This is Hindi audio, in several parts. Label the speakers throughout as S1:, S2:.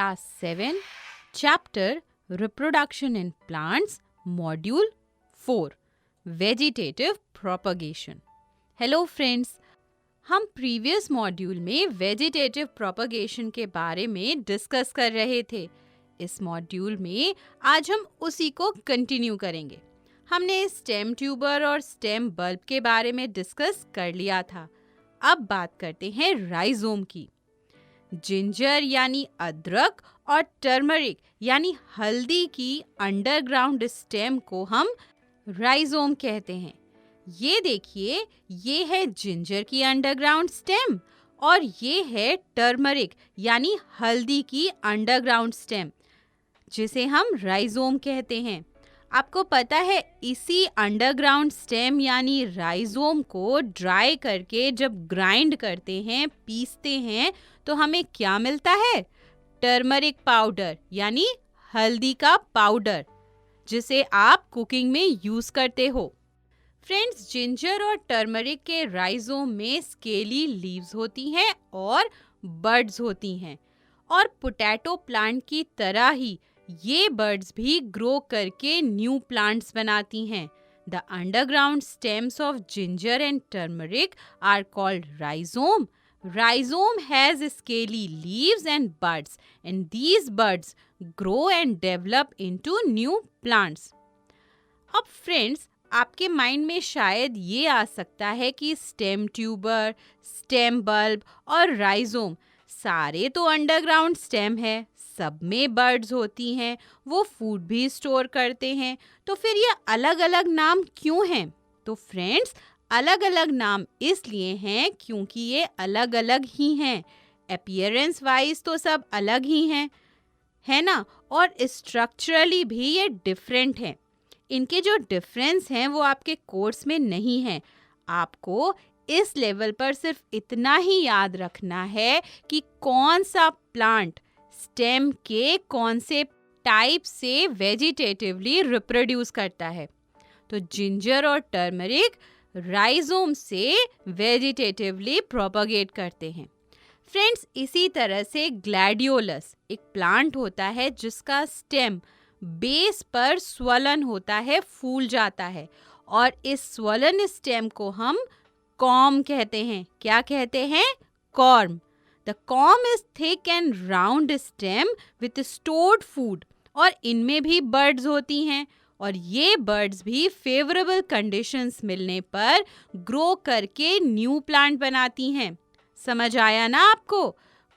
S1: Class 7, Chapter Reproduction in Plants, Module 4, Vegetative Propagation. Hello friends, हम प्रीवियस मॉड्यूल में वेजिटेटिव प्रोपगेशन के बारे में डिस्कस कर रहे थे. इस मॉड्यूल में आज हम उसी को कंटिन्यू करेंगे. हमने स्टेम ट्यूबर और स्टेम बल्ब के बारे में डिस्कस कर लिया था. अब बात करते हैं राइजोम की. जिंजर यानी अदरक और टर्मरिक यानी हल्दी की अंडरग्राउंड स्टेम को हम राइजोम कहते हैं. ये देखिए, ये है जिंजर की अंडरग्राउंड स्टेम और ये है टर्मरिक यानी हल्दी की अंडरग्राउंड स्टेम, जिसे हम राइजोम कहते हैं. आपको पता है, इसी अंडरग्राउंड स्टेम यानी राइजोम को ड्राई करके जब ग्राइंड करते हैं, पीसते हैं, तो हमें क्या मिलता है? टर्मरिक पाउडर यानी हल्दी का पाउडर, जिसे आप कुकिंग में यूज करते हो. फ्रेंड्स, जिंजर और टर्मरिक के राइजोम में स्केली लीव्स होती हैं और बड्स होती हैं, और पोटैटो प्लांट की तरह ही ये बर्ड्स भी ग्रो करके न्यू प्लांट्स बनाती हैं. The underground stems of ginger and turmeric are called rhizome. Rhizome has scaly leaves and buds, and these buds grow and develop into new plants. अब फ्रेंड्स, आपके माइंड में शायद ये आ सकता है कि स्टेम ट्यूबर, स्टेम बल्ब और राइजोम सारे तो अंडरग्राउंड स्टेम है, सब में बर्ड्स होती हैं, वो फूड भी स्टोर करते हैं, तो फिर ये अलग अलग नाम क्यों हैं? तो फ्रेंड्स, अलग अलग नाम इसलिए हैं क्योंकि ये अलग अलग ही हैं. अपीयरेंस वाइज तो सब अलग ही हैं, है ना? और स्ट्रक्चरली भी ये डिफरेंट हैं. इनके जो डिफरेंस हैं वो आपके कोर्स में नहीं हैं. आपको इस लेवल पर सिर्फ इतना ही याद रखना है कि कौन सा प्लांट स्टेम के कौन से टाइप से वेजिटेटिवली रिप्रोड्यूस करता है. तो जिंजर और टर्मरिक राइजोम से वेजिटेटिवली प्रोपगेट करते हैं. फ्रेंड्स, इसी तरह से ग्लैडियोलस एक प्लांट होता है जिसका स्टेम बेस पर स्वलन होता है, फूल जाता है, और इस स्वलन स्टेम को हम कॉर्म कहते हैं. क्या कहते हैं? Corm. The corm is thick and round stem with stored food, और इनमें भी बर्ड्स होती हैं, और ये बर्ड्स भी फेवरेबल कंडीशंस मिलने पर ग्रो करके न्यू प्लांट बनाती हैं. समझ आया ना आपको?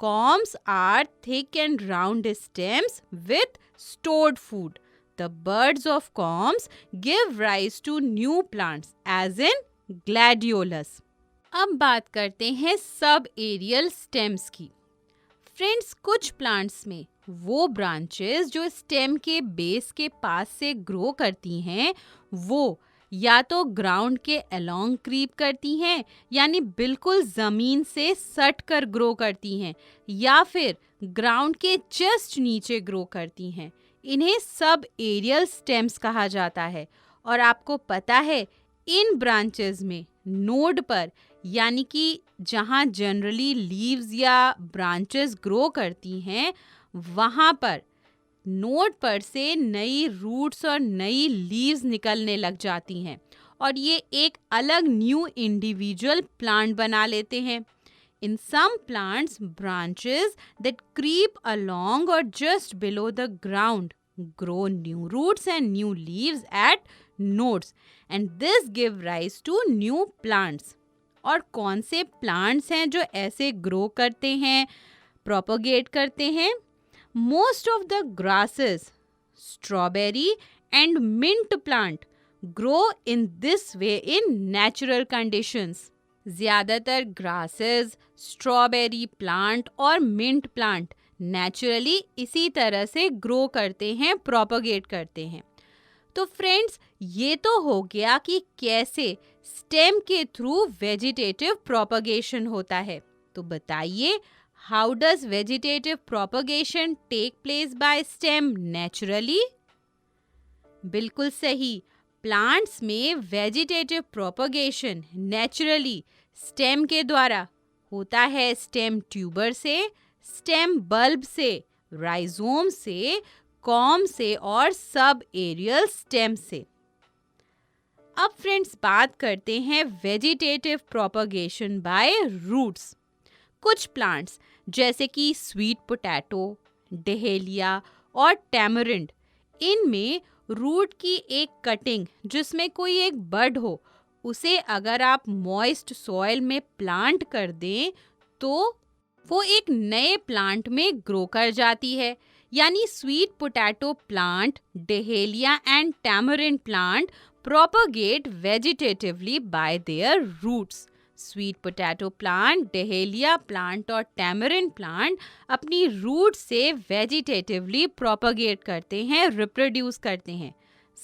S1: Corms are thick and round stems with stored food. The birds of corms give rise to new plants as in gladiolus. अब बात करते हैं सब एरियल स्टेम्स की. फ्रेंड्स, कुछ प्लांट्स में वो ब्रांचेस जो स्टेम के बेस के पास से ग्रो करती हैं, वो या तो ग्राउंड के अलोंग क्रीप करती हैं, यानी बिल्कुल ज़मीन से सट कर ग्रो करती हैं, या फिर ग्राउंड के जस्ट नीचे ग्रो करती हैं. इन्हें सब एरियल स्टेम्स कहा जाता है. और आपको पता है, इन ब्रांचेस में नोड पर, यानी कि जहाँ जनरली लीव्स या ब्रांचेस ग्रो करती हैं, वहाँ पर नोड पर से नई रूट्स और नई लीव्स निकलने लग जाती हैं, और ये एक अलग न्यू इंडिविजुअल प्लांट बना लेते हैं. In some plants, branches that creep along or just below the ground grow new roots and new leaves at nodes, and this give rise to new plants. और कौन से plants हैं जो ऐसे grow करते हैं, propagate करते हैं? Most of the grasses, strawberry and mint plant grow in this way in natural conditions. ज़्यादातर ग्रासेस, स्ट्रॉबेरी प्लांट और मिंट प्लांट नेचुरली इसी तरह से ग्रो करते हैं, प्रोपगेट करते हैं. तो फ्रेंड्स, ये तो हो गया कि कैसे स्टेम के थ्रू वेजिटेटिव प्रोपगेशन होता है. तो बताइए, how does vegetative propagation take place by stem naturally? बिल्कुल सही. प्लांट्स में वेजिटेटिव प्रोपगेशन नेचुरली स्टेम के द्वारा होता है. स्टेम ट्यूबर से, स्टेम बल्ब से, राइजोम से, कॉम से और सब एरियल स्टेम से। अब फ्रेंड्स बात करते हैं वेजिटेटिव प्रोपगेशन बाय रूट्स। कुछ प्लांट्स जैसे कि स्वीट पोटैटो, डहेलिया और टैमरिंड, इनमें रूट की एक कटिंग जिसमें कोई एक बड हो, उसे अगर आप मॉइस्ट सॉइल में प्लांट कर दें तो वो एक नए प्लांट में ग्रो कर जाती है। यानी sweet potato plant, dahlia and tamarind plant propagate vegetatively by their roots. Sweet potato plant, dahlia plant और टैमरिंड प्लांट अपनी रूट से वेजिटेटिवली प्रोपगेट करते हैं, रिप्रोड्यूस करते हैं।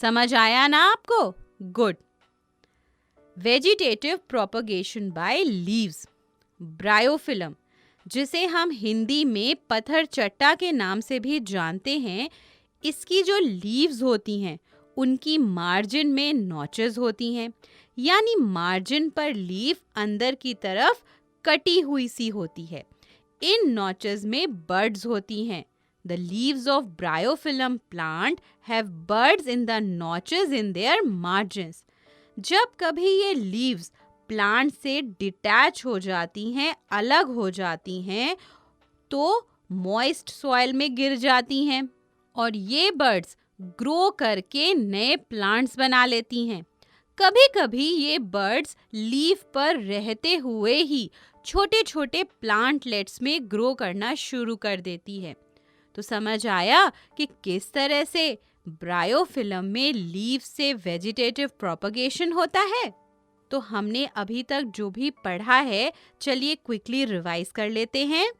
S1: समझ आया ना आपको? Good. Vegetative propagation by leaves, bryophyllum, जिसे हम हिंदी में पत्थर चट्टा के नाम से भी जानते हैं, इसकी जो लीव्स होती हैं उनकी मार्जिन में नॉचेस होती हैं, यानी मार्जिन पर लीफ अंदर की तरफ कटी हुई सी होती है। इन नॉचेस में बर्ड्स होती हैं। The leaves of bryophyllum plant have birds in the notches in their margins. जब कभी ये लीव्स प्लांट से डिटैच हो जाती हैं, अलग हो जाती हैं, तो मॉइस्ट सॉइल में गिर जाती हैं और ये बर्ड्स ग्रो करके नए प्लांट्स बना लेती हैं। कभी-कभी ये बर्ड्स लीफ पर रहते हुए ही छोटे-छोटे प्लांटलेट्स में ग्रो करना शुरू कर देती है। तो समझ आया कि किस तरह से ब्रायोफिलम में लीफ से वेजिटेटिव प्रोपगेशन होता है। तो हमने अभी तक जो भी पढ़ा है, चलिए क्विकली रिवाइज कर लेते हैं।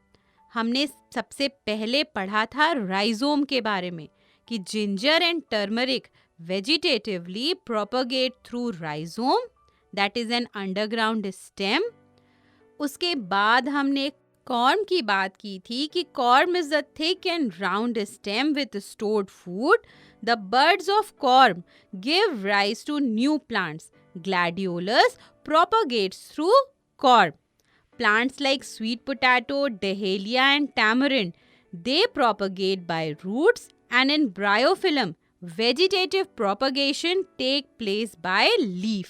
S1: हमने सबसे पहले पढ़ा था राइजोम के बारे में कि ginger and turmeric vegetatively propagate through rhizome, that is an underground stem. उसके बाद हमने कॉर्म की बात की थी कि corm is a thick and round stem with stored food. The buds of corm give rise to new plants. Gladiolus propagates through corm. Plants like sweet potato, dahlia and tamarind, they propagate by roots, and in bryophyllum, vegetative propagation take place by leaf.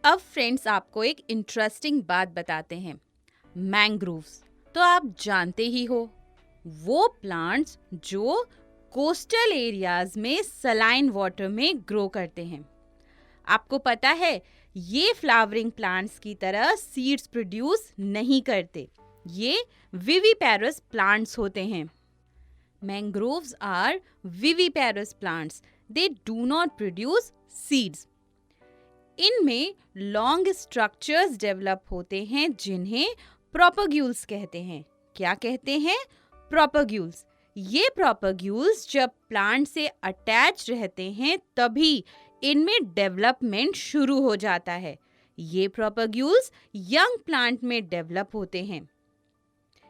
S1: अब फ्रेंड्स आपको एक इंटरेस्टिंग बात बताते हैं। मैंग्रोव्स तो आप जानते ही हो, वो प्लांट्स जो कोस्टल एरियाज में सलाइन वाटर में ग्रो करते हैं। आपको पता है ये फ्लावरिंग प्लांट्स की तरह सीड्स प्रोड्यूस नहीं करते, ये विविपेरस प्लांट्स होते हैं। Mangroves are viviparous plants. They do not produce seeds. इनमें लॉन्ग स्ट्रक्चर्स डेवलप होते हैं जिन्हें प्रोपग्यूल्स कहते हैं। क्या कहते हैं? प्रोपग्यूल्स। ये प्रोपग्यूल्स जब प्लांट से अटैच रहते हैं तभी इनमें डेवलपमेंट शुरू हो जाता है। ये प्रोपग्यूल्स यंग प्लांट में डेवलप होते हैं।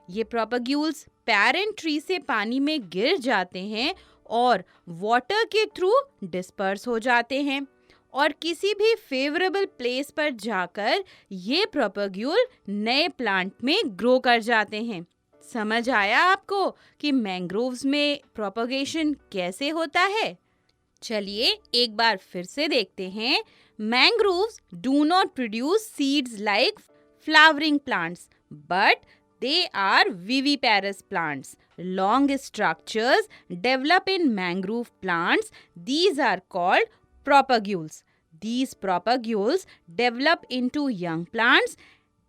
S1: ये प्रोपग्यूल्स पेरेंट ट्री से पानी में गिर जाते हैं और वाटर के थ्रू डिस्पर्स हो जाते हैं और किसी भी फेवरेबल प्लेस पर जाकर ये प्रोपग्यूल नए प्लांट में ग्रो कर जाते हैं। समझ आया आपको कि मैंग्रोव्स में प्रोपगेशन कैसे होता है? चलिए एक बार फिर से देखते हैं। Mangroves do not produce seeds like flowering plants, but they are viviparous plants. Long structures develop in mangrove plants. These are called propagules. These propagules develop into young plants.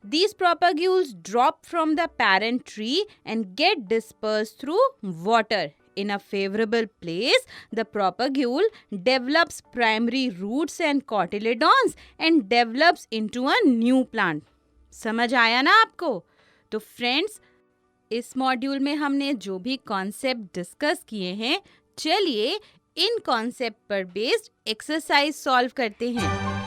S1: These propagules drop from the parent tree and get dispersed through water. In a favorable place, the propagule develops primary roots and cotyledons and develops into a new plant. समझ आया ना आपको? तो फ्रेंड्स, इस मॉड्यूल में हमने जो भी कॉन्सेप्ट डिस्कस किए हैं, चलिए इन कॉन्सेप्ट पर बेस्ड एक्सरसाइज सॉल्व करते हैं।